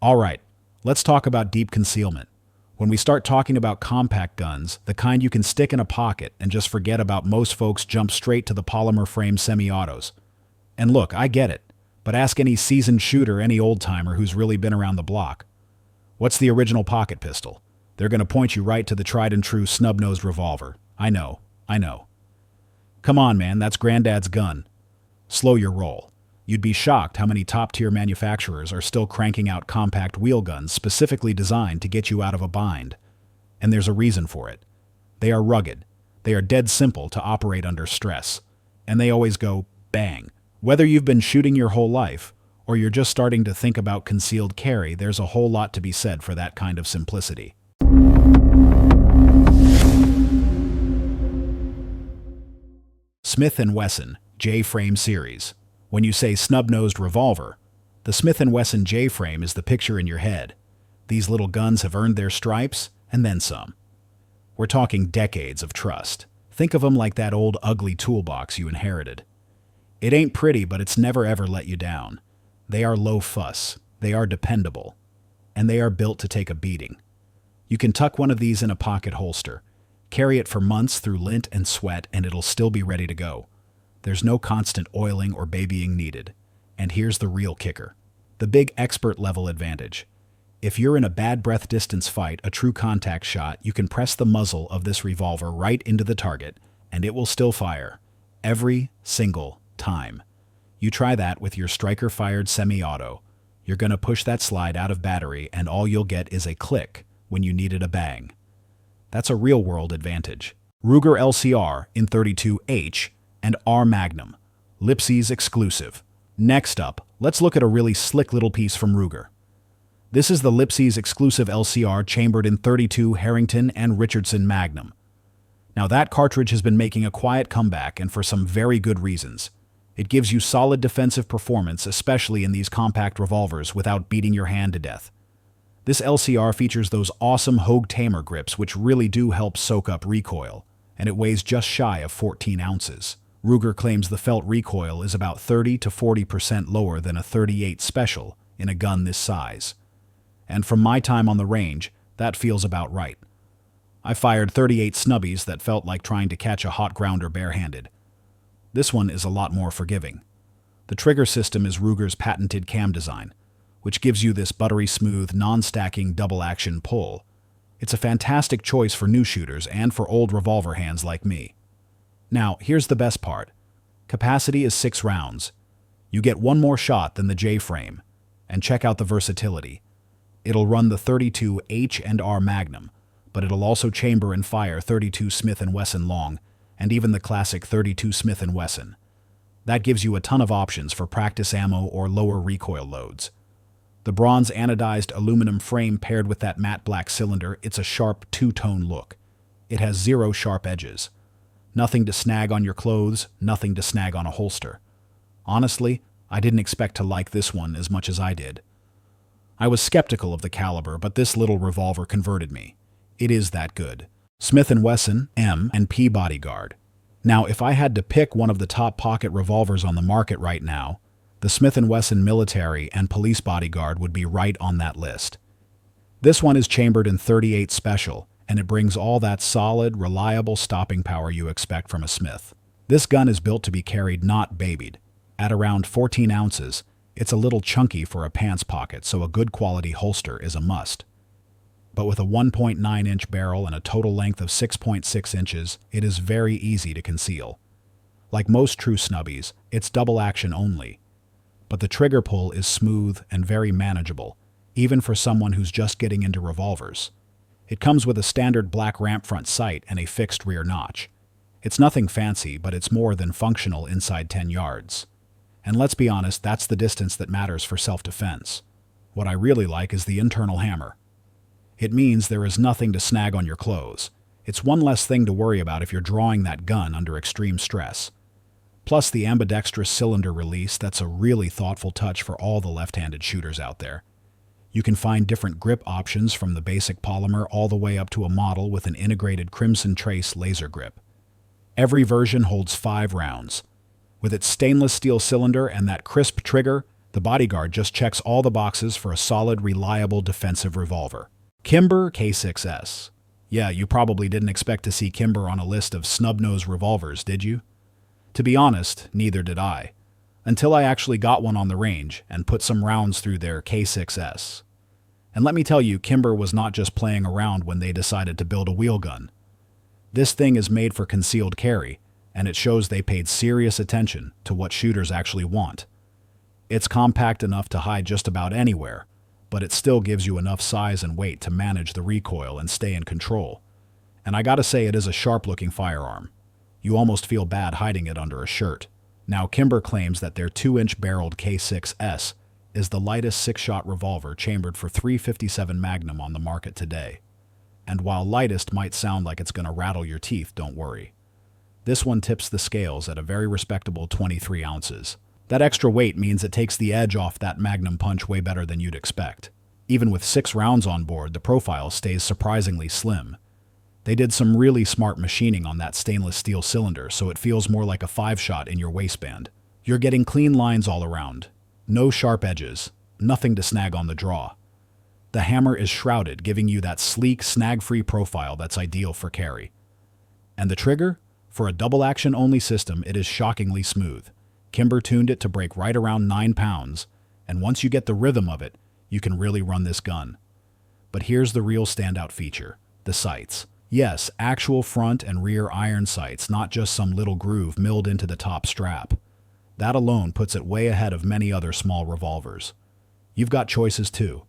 All right, let's talk about deep concealment. When we start talking about compact guns, the kind you can stick in a pocket and just forget about, most folks jump straight to the polymer frame semi-autos. And look, I get it, but ask any seasoned shooter, any old-timer who's really been around the block. What's the original pocket pistol? They're going to point you right to the tried-and-true snub-nosed revolver. I know. Come on, man, that's Granddad's gun. Slow your roll. You'd be shocked how many top-tier manufacturers are still cranking out compact wheel guns specifically designed to get you out of a bind. And there's a reason for it. They are rugged. They are dead simple to operate under stress. And they always go bang. Whether you've been shooting your whole life, or you're just starting to think about concealed carry, there's a whole lot to be said for that kind of simplicity. Smith & Wesson J-Frame Series. When you say snub-nosed revolver, the Smith & Wesson J-Frame is the picture in your head. These little guns have earned their stripes, and then some. We're talking decades of trust. Think of them like that old ugly toolbox you inherited. It ain't pretty, but it's never ever let you down. They are low fuss, they are dependable, and they are built to take a beating. You can tuck one of these in a pocket holster, carry it for months through lint and sweat, and it'll still be ready to go. There's no constant oiling or babying needed. And here's the real kicker. The big expert-level advantage. If you're in a bad breath distance fight, a true contact shot, you can press the muzzle of this revolver right into the target, and it will still fire. Every single time. You try that with your striker-fired semi-auto. You're going to push that slide out of battery, and all you'll get is a click when you needed a bang. That's a real-world advantage. Ruger LCR in 32 H&R Magnum, Lipsey's exclusive. Next up, let's look at a really slick little piece from Ruger. This is the Lipsey's exclusive LCR chambered in 32 Harrington and Richardson Magnum. Now that cartridge has been making a quiet comeback, and for some very good reasons. It gives you solid defensive performance, especially in these compact revolvers, without beating your hand to death. This LCR features those awesome Hogue Tamer grips which really do help soak up recoil, and it weighs just shy of 14 ounces. Ruger claims the felt recoil is about 30 to 40% lower than a 38 Special in a gun this size. And from my time on the range, that feels about right. I fired 38 snubbies that felt like trying to catch a hot grounder barehanded. This one is a lot more forgiving. The trigger system is Ruger's patented cam design, which gives you this buttery smooth, non-stacking double-action pull. It's a fantastic choice for new shooters and for old revolver hands like me. Now, here's the best part. Capacity is 6 rounds. You get one more shot than the J-frame. And check out the versatility. It'll run the 32 H&R Magnum, but it'll also chamber and fire 32 Smith & Wesson long, and even the classic 32 Smith & Wesson. That gives you a ton of options for practice ammo or lower recoil loads. The bronze anodized aluminum frame paired with that matte black cylinder, it's a sharp two-tone look. It has 0 sharp edges. Nothing to snag on your clothes, nothing to snag on a holster. Honestly, I didn't expect to like this one as much as I did. I was skeptical of the caliber, but this little revolver converted me. It is that good. Smith & Wesson M&P Bodyguard. Now, if I had to pick one of the top pocket revolvers on the market right now, the Smith & Wesson Military and Police Bodyguard would be right on that list. This one is chambered in 38 Special, and it brings all that solid, reliable stopping power you expect from a Smith. This gun is built to be carried, not babied. At around 14 ounces, it's a little chunky for a pants pocket, so a good quality holster is a must. But with a 1.9-inch barrel and a total length of 6.6 inches, it is very easy to conceal. Like most true snubbies, it's double action only. But the trigger pull is smooth and very manageable, even for someone who's just getting into revolvers. It comes with a standard black ramp front sight and a fixed rear notch. It's nothing fancy, but it's more than functional inside 10 yards. And let's be honest, that's the distance that matters for self-defense. What I really like is the internal hammer. It means there is nothing to snag on your clothes. It's one less thing to worry about if you're drawing that gun under extreme stress. Plus the ambidextrous cylinder release, that's a really thoughtful touch for all the left-handed shooters out there. You can find different grip options from the basic polymer all the way up to a model with an integrated Crimson Trace laser grip. Every version holds 5 rounds. With its stainless steel cylinder and that crisp trigger, The Bodyguard just checks all the boxes for a solid, reliable defensive revolver. Kimber K6s. Yeah, you probably didn't expect to see Kimber on a list of snub-nosed revolvers, did you? To be honest, neither did I. Until I actually got one on the range and put some rounds through their K6s. And let me tell you, Kimber was not just playing around when they decided to build a wheel gun. This thing is made for concealed carry, and it shows they paid serious attention to what shooters actually want. It's compact enough to hide just about anywhere, but it still gives you enough size and weight to manage the recoil and stay in control. And I gotta say, it is a sharp-looking firearm. You almost feel bad hiding it under a shirt. Now, Kimber claims that their 2-inch barreled K6s is the lightest 6-shot revolver chambered for .357 Magnum on the market today. And while lightest might sound like it's gonna rattle your teeth, don't worry. This one tips the scales at a very respectable 23 ounces. That extra weight means it takes the edge off that Magnum punch way better than you'd expect. Even with 6 rounds on board, the profile stays surprisingly slim. They did some really smart machining on that stainless steel cylinder, so it feels more like a 5-shot in your waistband. You're getting clean lines all around. No sharp edges, nothing to snag on the draw. The hammer is shrouded, giving you that sleek, snag-free profile that's ideal for carry. And the trigger? For a double-action-only system, it is shockingly smooth. Kimber tuned it to break right around 9 pounds, and once you get the rhythm of it, you can really run this gun. But here's the real standout feature, the sights. Yes, actual front and rear iron sights, not just some little groove milled into the top strap. That alone puts it way ahead of many other small revolvers. You've got choices too.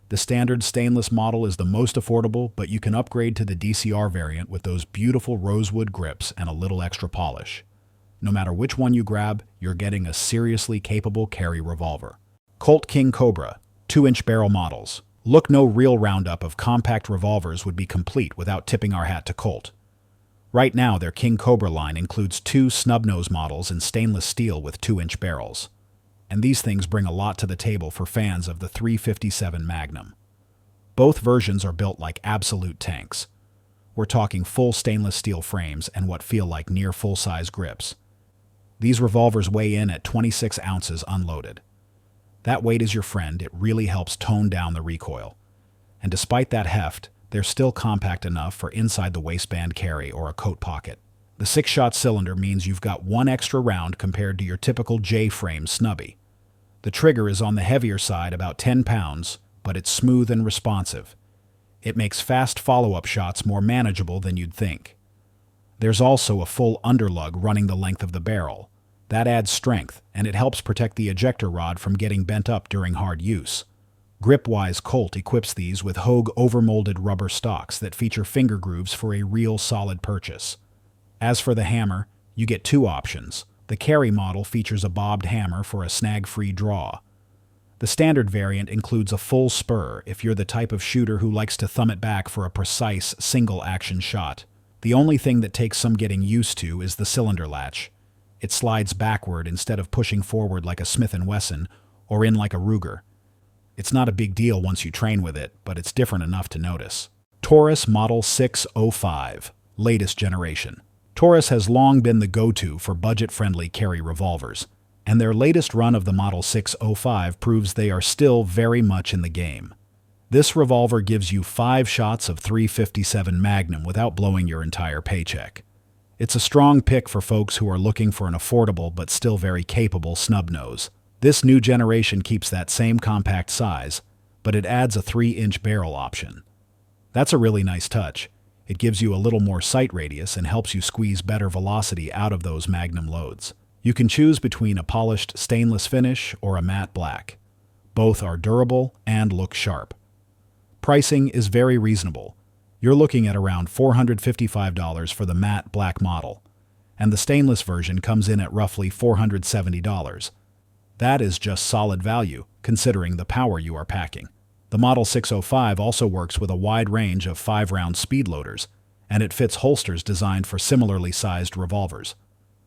The standard stainless model is the most affordable, but you can upgrade to the DCR variant with those beautiful rosewood grips and a little extra polish. No matter which one you grab, you're getting a seriously capable carry revolver. Colt King Cobra, 2-inch barrel models. Look, no real roundup of compact revolvers would be complete without tipping our hat to Colt. Right now, their King Cobra line includes 2 snub-nose models in stainless steel with 2-inch barrels. And these things bring a lot to the table for fans of the .357 Magnum. Both versions are built like absolute tanks. We're talking full stainless steel frames and what feel like near full-size grips. These revolvers weigh in at 26 ounces unloaded. That weight is your friend. It really helps tone down the recoil. And despite that heft, they're still compact enough for inside the waistband carry or a coat pocket. The 6-shot cylinder means you've got 1 extra round compared to your typical J-frame snubby. The trigger is on the heavier side, about 10 pounds, but it's smooth and responsive. It makes fast follow-up shots more manageable than you'd think. There's also a full underlug running the length of the barrel. That adds strength, and it helps protect the ejector rod from getting bent up during hard use. Grip-wise, Colt equips these with Hogue overmolded rubber stocks that feature finger grooves for a real solid purchase. As for the hammer, you get 2 options. The carry model features a bobbed hammer for a snag-free draw. The standard variant includes a full spur if you're the type of shooter who likes to thumb it back for a precise, single-action shot. The only thing that takes some getting used to is the cylinder latch. It slides backward instead of pushing forward like a Smith & Wesson or in like a Ruger. It's not a big deal once you train with it, but it's different enough to notice. Taurus Model 605, latest generation. Taurus has long been the go-to for budget-friendly carry revolvers, and their latest run of the Model 605 proves they are still very much in the game. This revolver gives you 5 shots of .357 Magnum without blowing your entire paycheck. It's a strong pick for folks who are looking for an affordable but still very capable snub-nose. This new generation keeps that same compact size, but it adds a 3-inch barrel option. That's a really nice touch. It gives you a little more sight radius and helps you squeeze better velocity out of those Magnum loads. You can choose between a polished stainless finish or a matte black. Both are durable and look sharp. Pricing is very reasonable. You're looking at around $455 for the matte black model, and the stainless version comes in at roughly $470. That is just solid value, considering the power you are packing. The Model 605 also works with a wide range of 5-round speed loaders, and it fits holsters designed for similarly sized revolvers.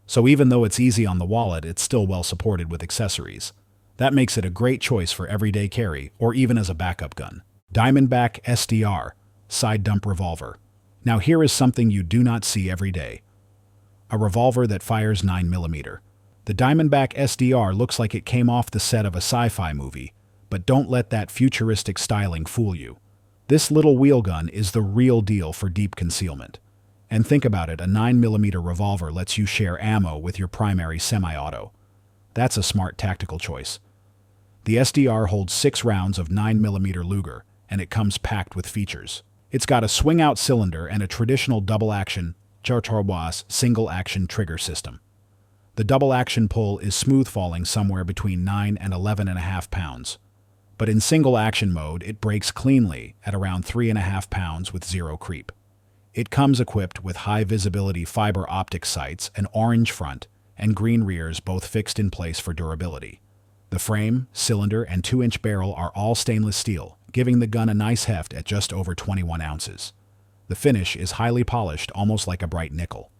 So even though it's easy on the wallet, it's still well supported with accessories. That makes it a great choice for everyday carry or even as a backup gun. Diamondback SDR, side dump revolver. Now here is something you do not see every day. A revolver that fires 9mm. The Diamondback SDR looks like it came off the set of a sci-fi movie, but don't let that futuristic styling fool you. This little wheel gun is the real deal for deep concealment. And think about it, a 9mm revolver lets you share ammo with your primary semi-auto. That's a smart tactical choice. The SDR holds 6 rounds of 9mm Luger, and it comes packed with features. It's got a swing-out cylinder and a traditional double-action H&R single-action trigger system. The double-action pull is smooth falling somewhere between 9 and 11.5 pounds. But in single-action mode, it breaks cleanly at around 3.5 pounds with zero creep. It comes equipped with high-visibility fiber optic sights, an orange front, and green rears both fixed in place for durability. The frame, cylinder, and 2-inch barrel are all stainless steel, giving the gun a nice heft at just over 21 ounces. The finish is highly polished, almost like a bright nickel.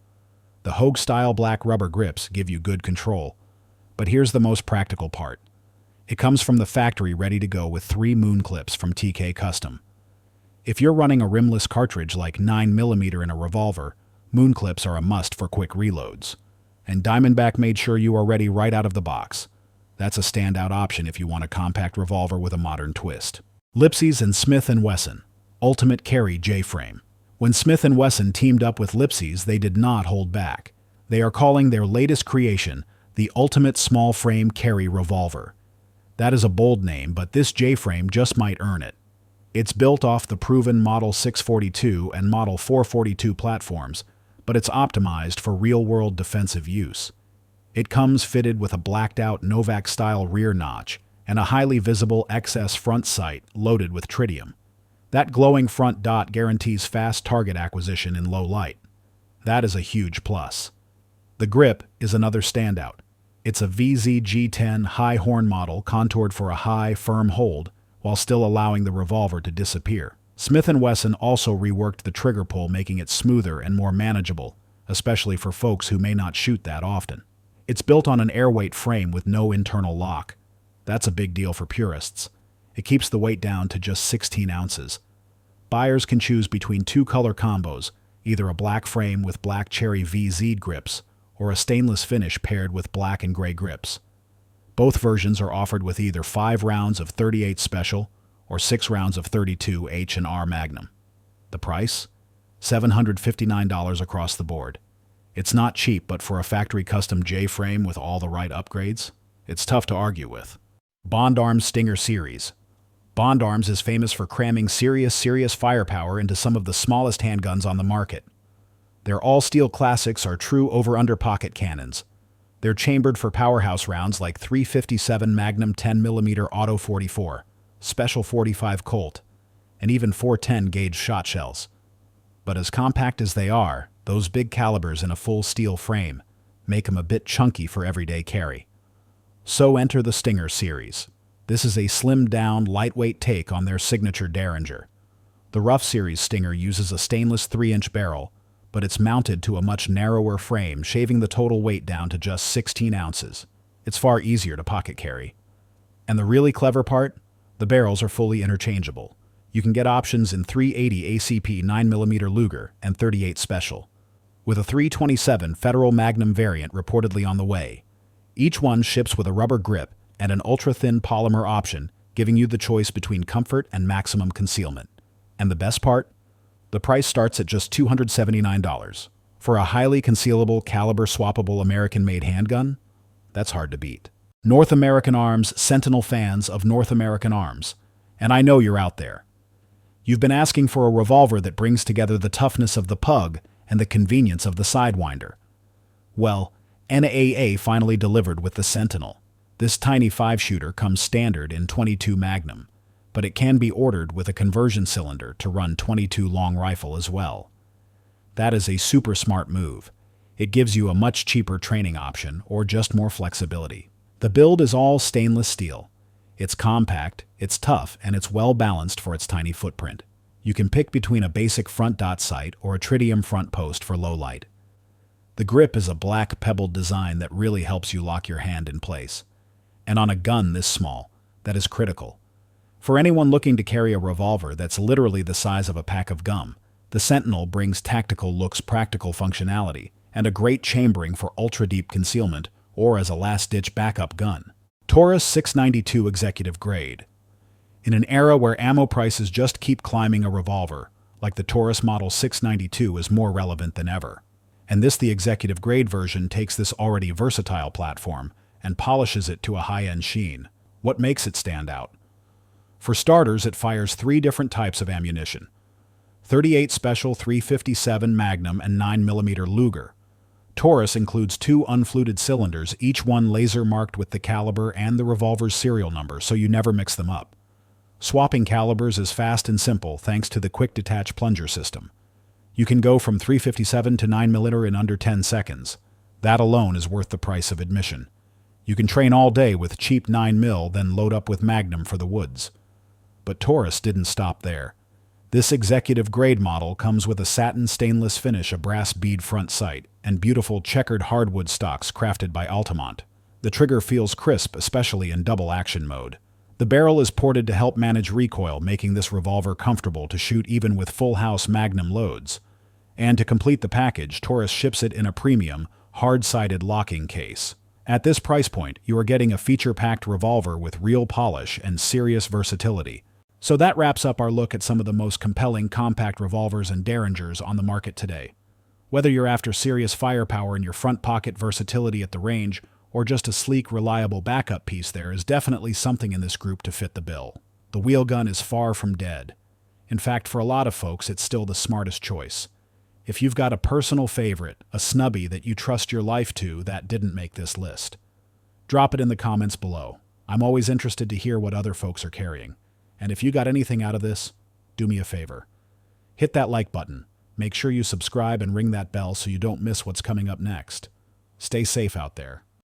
The Hogue-style black rubber grips give you good control. But here's the most practical part. It comes from the factory ready to go with 3 moon clips from TK Custom. If you're running a rimless cartridge like 9mm in a revolver, moon clips are a must for quick reloads. And Diamondback made sure you are ready right out of the box. That's a standout option if you want a compact revolver with a modern twist. Lipsey's and Smith & Wesson Ultimate Carry J-Frame. When Smith & Wesson teamed up with Lipsey's, they did not hold back. They are calling their latest creation the Ultimate Small Frame Carry Revolver. That is a bold name, but this J-frame just might earn it. It's built off the proven Model 642 and Model 442 platforms, but it's optimized for real-world defensive use. It comes fitted with a blacked-out Novak-style rear notch and a highly visible XS front sight loaded with tritium. That glowing front dot guarantees fast target acquisition in low light. That is a huge plus. The grip is another standout. It's a VZG-10 high horn model contoured for a high, firm hold, while still allowing the revolver to disappear. Smith & Wesson also reworked the trigger pull, making it smoother and more manageable, especially for folks who may not shoot that often. It's built on an airweight frame with no internal lock. That's a big deal for purists. It keeps the weight down to just 16 ounces. Buyers can choose between 2 color combos, either a black frame with black cherry VZ grips, or a stainless finish paired with black and gray grips. Both versions are offered with either 5 rounds of .38 Special or 6 rounds of .32 H&R Magnum. The price? $759 across the board. It's not cheap, but for a factory custom J-frame with all the right upgrades, it's tough to argue with. Bond Arms Stinger Series. Bond Arms is famous for cramming serious firepower into some of the smallest handguns on the market. Their all-steel classics are true over-under pocket cannons. They're chambered for powerhouse rounds like .357 Magnum 10mm Auto 44, Special 45 Colt, and even .410 gauge shot shells. But as compact as they are, those big calibers in a full steel frame make them a bit chunky for everyday carry. So enter the Stinger series. This is a slimmed-down, lightweight take on their signature Derringer. The Rough Series Stinger uses a stainless 3-inch barrel, but it's mounted to a much narrower frame, shaving the total weight down to just 16 ounces. It's far easier to pocket carry. And the really clever part? The barrels are fully interchangeable. You can get options in .380 ACP 9mm Luger and .38 Special, with a .327 Federal Magnum variant reportedly on the way. Each one ships with a rubber grip and an ultra-thin polymer option, giving you the choice between comfort and maximum concealment. And the best part? The price starts at just $279. For a highly concealable, caliber-swappable American-made handgun? That's hard to beat. North American Arms Sentinel fans of North American Arms, and I know you're out there. You've been asking for a revolver that brings together the toughness of the Pug and the convenience of the Sidewinder. Well, NAA finally delivered with the Sentinel. This tiny 5-shooter comes standard in .22 Magnum, but it can be ordered with a conversion cylinder to run .22 long rifle as well. That is a super smart move. It gives you a much cheaper training option or just more flexibility. The build is all stainless steel. It's compact, it's tough, and it's well balanced for its tiny footprint. You can pick between a basic front dot sight or a tritium front post for low light. The grip is a black pebbled design that really helps you lock your hand in place. And on a gun this small, that is critical. For anyone looking to carry a revolver that's literally the size of a pack of gum, the Sentinel brings tactical looks, practical functionality, and a great chambering for ultra-deep concealment or as a last-ditch backup gun. Taurus 692 Executive Grade. In an era where ammo prices just keep climbing, a revolver, like the Taurus Model 692, is more relevant than ever. And the executive grade version takes this already versatile platform and polishes it to a high-end sheen. What makes it stand out? For starters, it fires 3 different types of ammunition: 38 Special, 357 Magnum, and 9mm Luger. Taurus includes 2 unfluted cylinders, each one laser marked with the caliber and the revolver's serial number, so you never mix them up. Swapping calibers is fast and simple thanks to the quick detach plunger system. You can go from 357 to 9mm in under 10 seconds. That alone is worth the price of admission. You can train all day with cheap 9mm, then load up with Magnum for the woods. But Taurus didn't stop there. This executive grade model comes with a satin stainless finish, a brass bead front sight, and beautiful checkered hardwood stocks crafted by Altamont. The trigger feels crisp, especially in double action mode. The barrel is ported to help manage recoil, making this revolver comfortable to shoot even with full-house Magnum loads. And to complete the package, Taurus ships it in a premium, hard-sided locking case. At this price point, you are getting a feature-packed revolver with real polish and serious versatility. So that wraps up our look at some of the most compelling compact revolvers and derringers on the market today. Whether you're after serious firepower in your front pocket, versatility at the range, or just a sleek, reliable backup piece, there is definitely something in this group to fit the bill. The wheel gun is far from dead. In fact, for a lot of folks, it's still the smartest choice. If you've got a personal favorite, a snubby that you trust your life to that didn't make this list, drop it in the comments below. I'm always interested to hear what other folks are carrying. And if you got anything out of this, do me a favor. Hit that like button. Make sure you subscribe and ring that bell so you don't miss what's coming up next. Stay safe out there.